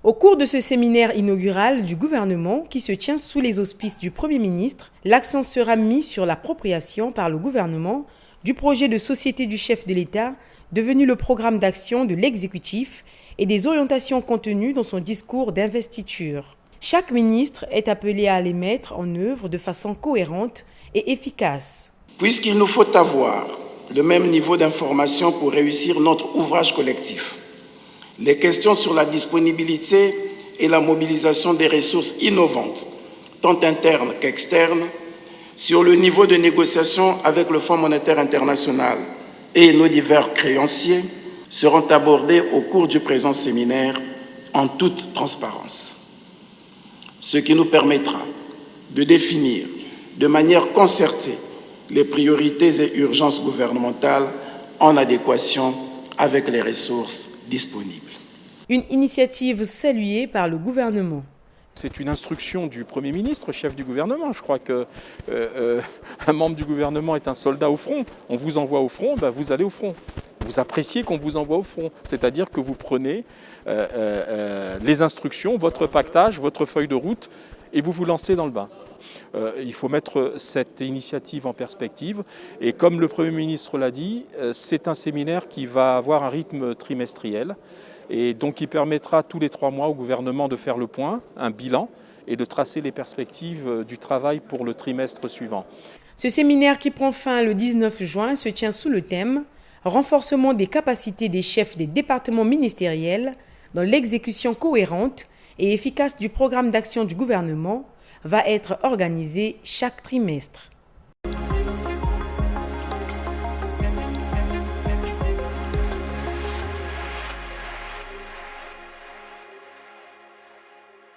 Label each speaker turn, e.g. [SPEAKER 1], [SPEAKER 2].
[SPEAKER 1] Au cours de ce séminaire inaugural du gouvernement qui se tient sous les auspices du Premier ministre, l'accent sera mis sur l'appropriation par le gouvernement du projet de société du chef de l'État, devenu le programme d'action de l'exécutif et des orientations contenues dans son discours d'investiture. Chaque ministre est appelé à les mettre en œuvre de façon cohérente et efficace.
[SPEAKER 2] Puisqu'il nous faut avoir le même niveau d'information pour réussir notre ouvrage collectif, les questions sur la disponibilité et la mobilisation des ressources innovantes, tant internes qu'externes, sur le niveau de négociation avec le Fonds monétaire international et nos divers créanciers, seront abordées au cours du présent séminaire en toute transparence. Ce qui nous permettra de définir de manière concertée les priorités et urgences gouvernementales en adéquation avec les ressources disponibles.
[SPEAKER 1] Une initiative saluée par le gouvernement.
[SPEAKER 3] C'est une instruction du Premier ministre, chef du gouvernement. Je crois qu'un membre du gouvernement est un soldat au front. On vous envoie au front, vous allez au front. Vous appréciez qu'on vous envoie au front. C'est-à-dire que vous prenez les instructions, votre pactage, votre feuille de route et vous vous lancez dans le bain. Il faut mettre cette initiative en perspective. Et comme le Premier ministre l'a dit, c'est un séminaire qui va avoir un rythme trimestriel. Et donc il permettra tous les 3 mois au gouvernement de faire le point, un bilan, et de tracer les perspectives du travail pour le trimestre suivant.
[SPEAKER 1] Ce séminaire qui prend fin le 19 juin se tient sous le thème « Renforcement des capacités des chefs des départements ministériels dans l'exécution cohérente et efficace du programme d'action du gouvernement » va être organisé chaque trimestre.